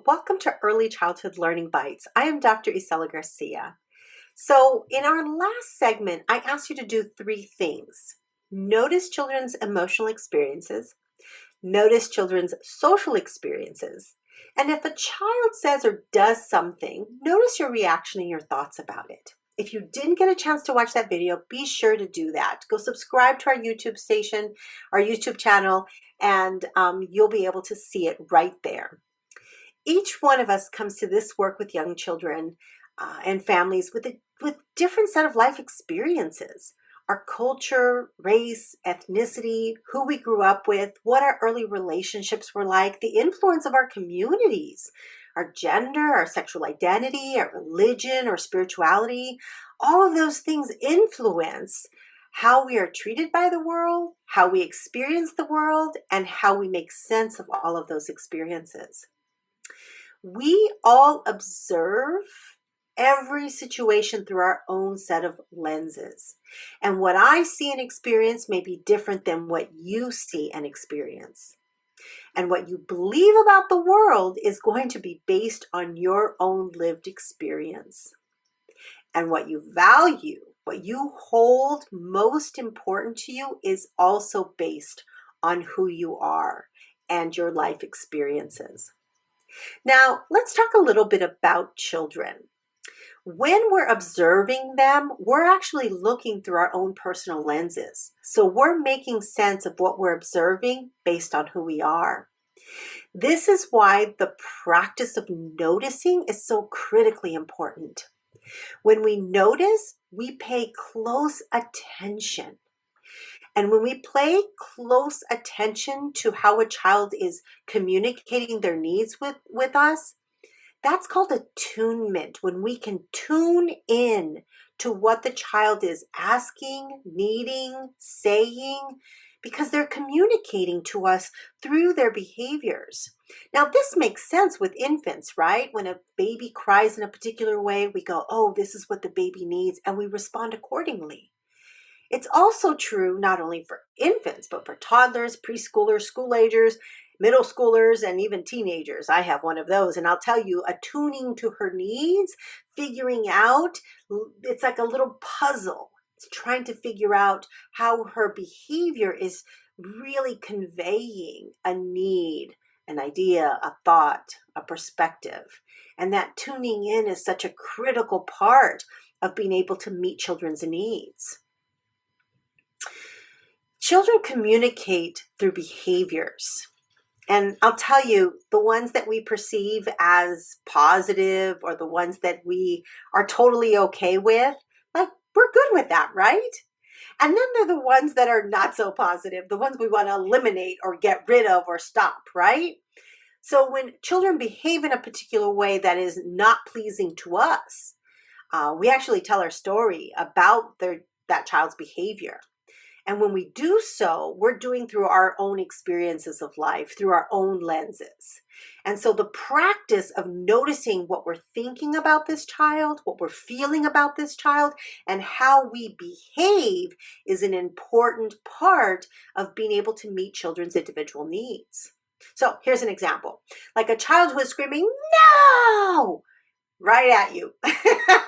welcome to Early Childhood Learning Bites. I am Dr. Isela Garcia. So in our last segment, I asked you to do three things. Notice children's emotional experiences, notice children's social experiences, and if a child says or does something, notice your reaction and your thoughts about it. If you didn't get a chance to watch that video, be sure to do that. Go subscribe to our YouTube station, our YouTube channel, and you'll be able to see it right there. Each one of us comes to this work with young children and families with different set of life experiences. Our culture, race, ethnicity, who we grew up with, what our early relationships were like, the influence of our communities, our gender, our sexual identity, our religion or spirituality, all of those things influence how we are treated by the world, how we experience the world, and how we make sense of all of those experiences. We all observe every situation through our own set of lenses. And what I see and experience may be different than what you see and experience. And what you believe about the world is going to be based on your own lived experience. And what you value, what you hold most important to you is also based on who you are and your life experiences. Now, let's talk a little bit about children. When we're observing them, we're actually looking through our own personal lenses. So we're making sense of what we're observing based on who we are. This is why the practice of noticing is so critically important. When we notice, we pay close attention. And when we pay close attention to how a child is communicating their needs with us, that's called attunement, when we can tune in to what the child is asking, needing, saying, because they're communicating to us through their behaviors. Now, this makes sense with infants, right? When a baby cries in a particular way, we go, oh, this is what the baby needs, and we respond accordingly. It's also true not only for infants, but for toddlers, preschoolers, school-agers, middle schoolers, and even teenagers. I have one of those, and I'll tell you, attuning to her needs, figuring out, it's like a little puzzle. It's trying to figure out how her behavior is really conveying a need, an idea, a thought, a perspective. And that tuning in is such a critical part of being able to meet children's needs. Children communicate through behaviors. And I'll tell you, the ones that we perceive as positive or the ones that we are totally okay with, like, we're good with that, right? And then they're the ones that are not so positive, the ones we want to eliminate or get rid of or stop, right? So when children behave in a particular way that is not pleasing to us, we actually tell our story about that child's behavior. And when we do so, we're doing through our own experiences of life, through our own lenses. And so the practice of noticing what we're thinking about this child, what we're feeling about this child, and how we behave is an important part of being able to meet children's individual needs. So here's an example. Like a child who is screaming, "No!" right at you.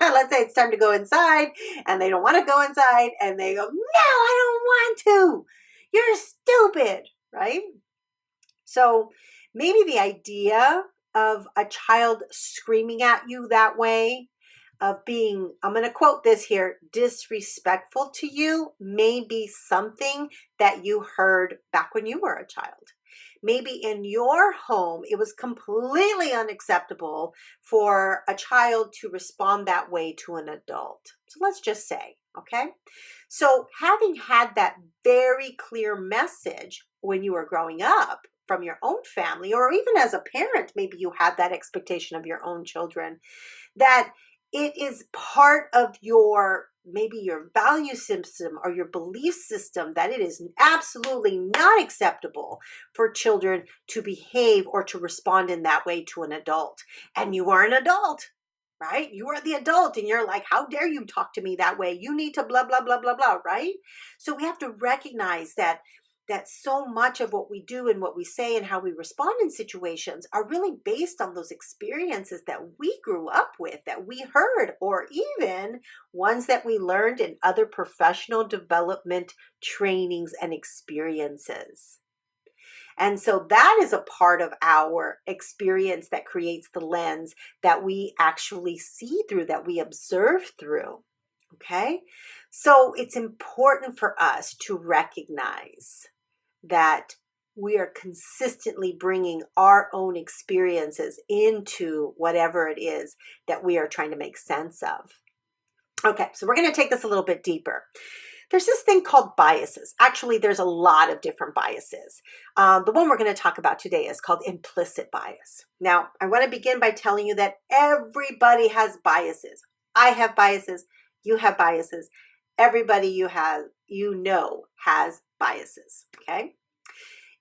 Let's say it's time to go inside and they don't want to go inside and they go, "No, I don't want to. You're stupid," right? So maybe the idea of a child screaming at you that way, of being, I'm going to quote this here, disrespectful to you, may be something that you heard back when you were a child. Maybe in your home, it was completely unacceptable for a child to respond that way to an adult. So let's just say, okay? So having had that very clear message when you were growing up from your own family, or even as a parent, maybe you had that expectation of your own children, that it is part of maybe your value system or your belief system that it is absolutely not acceptable for children to behave or to respond in that way to an adult. And you are an adult, right? You are the adult and you're like, how dare you talk to me that way? You need to blah, blah, blah, blah, blah, right? So we have to recognize that that so much of what we do and what we say and how we respond in situations are really based on those experiences that we grew up with, that we heard, or even ones that we learned in other professional development trainings and experiences. And so that is a part of our experience that creates the lens that we actually see through, that we observe through. Okay? So it's important for us to recognize that we are consistently bringing our own experiences into whatever it is that we are trying to make sense of. Okay, so we're going to take this a little bit deeper. There's this thing called biases. Actually, there's a lot of different biases. The one we're going to talk about today is called implicit bias. Now, I want to begin by telling you that everybody has biases. I have biases. You have biases. Everybody you know has biases. Okay?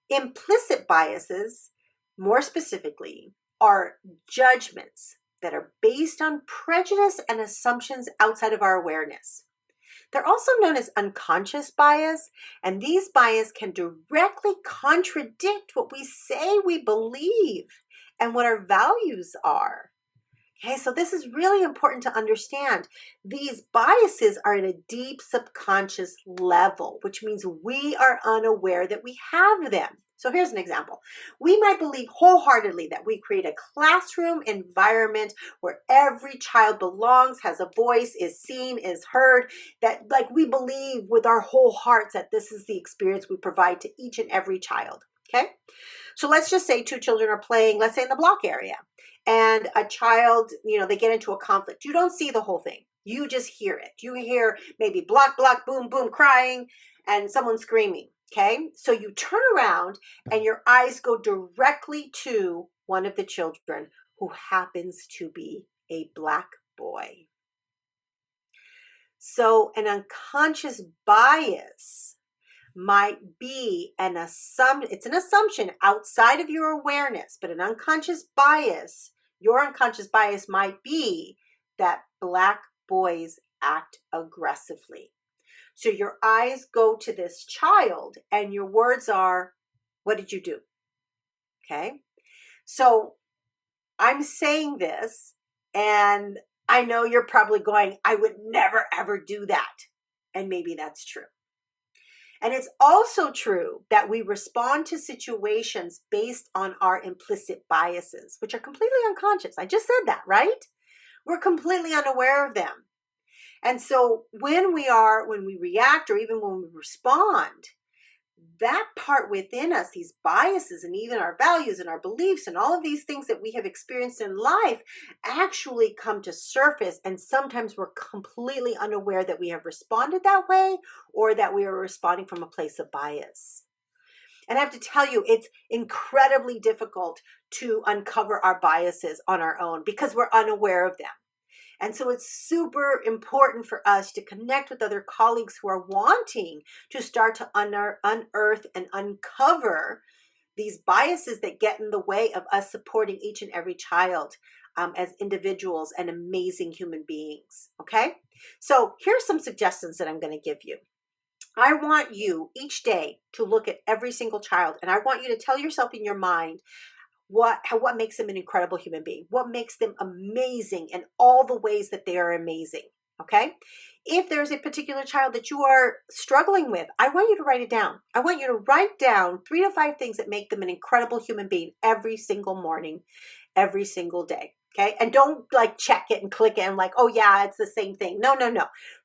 Implicit biases, more specifically, are judgments that are based on prejudice and assumptions outside of our awareness. They're also known as unconscious bias, and these bias can directly contradict what we say we believe and what our values are. Okay, so this is really important to understand. These biases are at a deep subconscious level, which means we are unaware that we have them. So here's an example. We might believe wholeheartedly that we create a classroom environment where every child belongs, has a voice, is seen, is heard, that like we believe with our whole hearts that this is the experience we provide to each and every child. Okay? So let's just say two children are playing, let's say in the block area, and a child, they get into a conflict. You don't see the whole thing. You just hear it. You hear maybe block, block, boom, boom, crying, and someone screaming. Okay, so you turn around and your eyes go directly to one of the children who happens to be a black boy. So an unconscious bias might be it's an assumption outside of your awareness, but an unconscious bias, your unconscious bias might be that black boys act aggressively. So your eyes go to this child and your words are, what did you do? Okay. So I'm saying this and I know you're probably going, I would never ever do that. And maybe that's true. And it's also true that we respond to situations based on our implicit biases, which are completely unconscious. I just said that, right? We're completely unaware of them. And so when we react or even when we respond, that part within us, these biases and even our values and our beliefs and all of these things that we have experienced in life actually come to surface. And sometimes we're completely unaware that we have responded that way or that we are responding from a place of bias. And I have to tell you, it's incredibly difficult to uncover our biases on our own because we're unaware of them. And so it's super important for us to connect with other colleagues who are wanting to start to unearth and uncover these biases that get in the way of us supporting each and every child as individuals and amazing human beings. Okay? So here's some suggestions that I'm going to give you. I want you each day to look at every single child, and I want you to tell yourself in your mind, what makes them an incredible human being? What makes them amazing in all the ways that they are amazing? Okay? If there's a particular child that you are struggling with, I want you to write it down. I want you to write down 3 to 5 things that make them an incredible human being every single morning, every single day. Okay? And don't check it and click it and oh yeah, it's the same thing. No.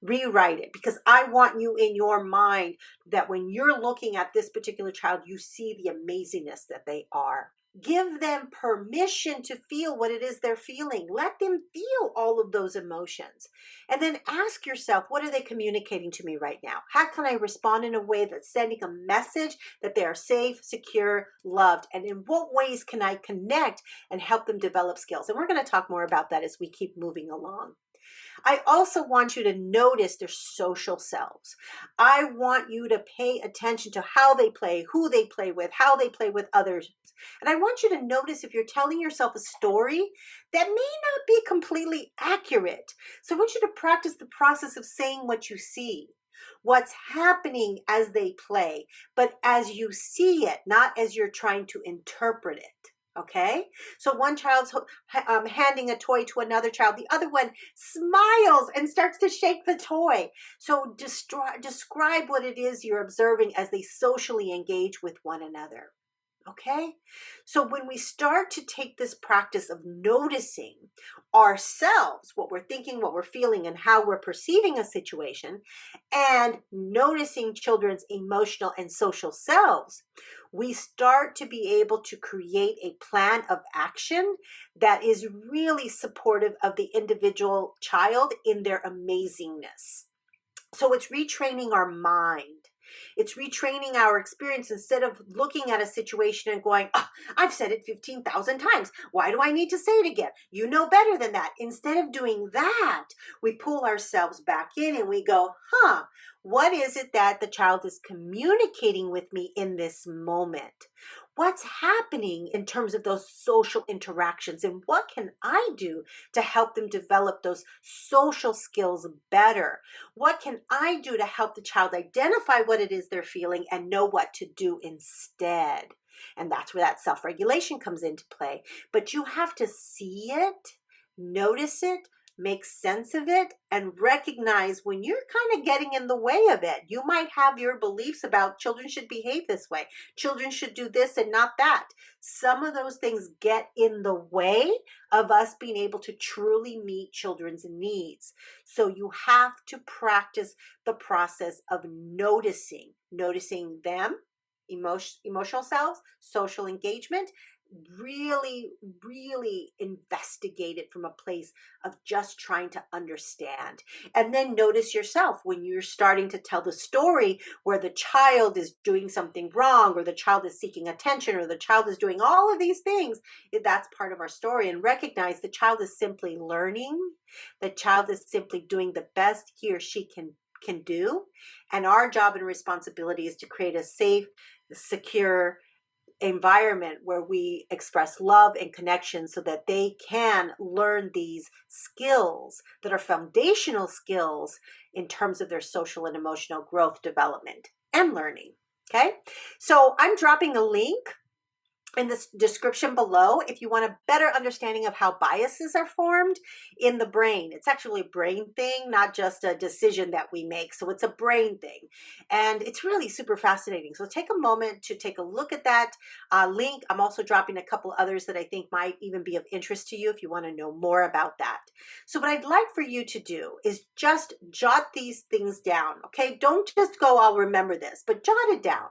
Rewrite it, because I want you in your mind that when you're looking at this particular child, you see the amazingness that they are. Give them permission to feel what it is they're feeling. Let them feel all of those emotions. And then ask yourself, what are they communicating to me right now? How can I respond in a way that's sending a message that they are safe, secure, loved? And in what ways can I connect and help them develop skills? And we're going to talk more about that as we keep moving along. I also want you to notice their social selves. I want you to pay attention to how they play, who they play with, how they play with others. And I want you to notice if you're telling yourself a story that may not be completely accurate. So I want you to practice the process of saying what you see. what's happening as they play, but as you see it, not as you're trying to interpret it. Okay, so one child's handing a toy to another child, the other one smiles and starts to shake the toy. So describe what it is you're observing as they socially engage with one another. Okay, so when we start to take this practice of noticing ourselves, what we're thinking, what we're feeling, and how we're perceiving a situation, and noticing children's emotional and social selves, we start to be able to create a plan of action that is really supportive of the individual child in their amazingness. So it's retraining our mind. It's retraining our experience instead of looking at a situation and going, oh, I've said it 15,000 times. Why do I need to say it again? You know better than that. Instead of doing that, we pull ourselves back in and we go, what is it that the child is communicating with me in this moment? What's happening in terms of those social interactions, and what can I do to help them develop those social skills better? What can I do to help the child identify what it is they're feeling and know what to do instead? And that's where that self-regulation comes into play. But you have to see it, notice it, make sense of it, and recognize when you're kind of getting in the way of it. You might have your beliefs about children should behave this way, children should do this and not that. Some of those things get in the way of us being able to truly meet children's needs. So you have to practice the process of noticing them, emotional selves, social engagement. Really, really investigate it from a place of just trying to understand. And then notice yourself when you're starting to tell the story where the child is doing something wrong, or the child is seeking attention, or the child is doing all of these things. That's part of our story. And recognize the child is simply learning. The child is simply doing the best he or she can do. And our job and responsibility is to create a safe, secure environment where we express love and connection so that they can learn these skills that are foundational skills in terms of their social and emotional growth, development, and learning. Okay, so I'm dropping a link in the description below if you want a better understanding of how biases are formed in the brain. It's actually a brain thing, not just a decision that we make. So it's a brain thing, and it's really super fascinating. So take a moment to take a look at that link. I'm also dropping a couple others that I think might even be of interest to you if you want to know more about that. So what I'd like for you to do is just jot these things down. Okay, don't just go, I'll remember this, but jot it down.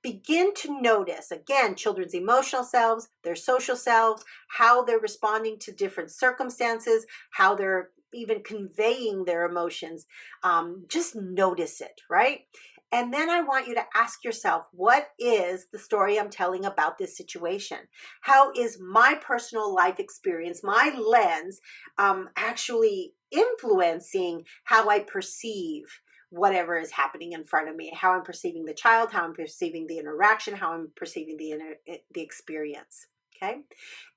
Begin to notice, again, children's emotional selves, their social selves, how they're responding to different circumstances, how they're even conveying their emotions. Just notice it, right? And then I want you to ask yourself, what is the story I'm telling about this situation? How is my personal life experience, my lens, actually influencing how I perceive whatever is happening in front of me, how I'm perceiving the child, how I'm perceiving the interaction, how I'm perceiving the experience, okay?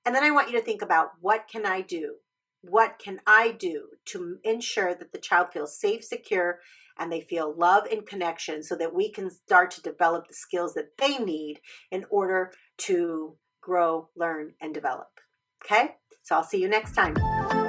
And then I want you to think about, what can I do? What can I do to ensure that the child feels safe, secure, and they feel love and connection so that we can start to develop the skills that they need in order to grow, learn, and develop, okay? So I'll see you next time.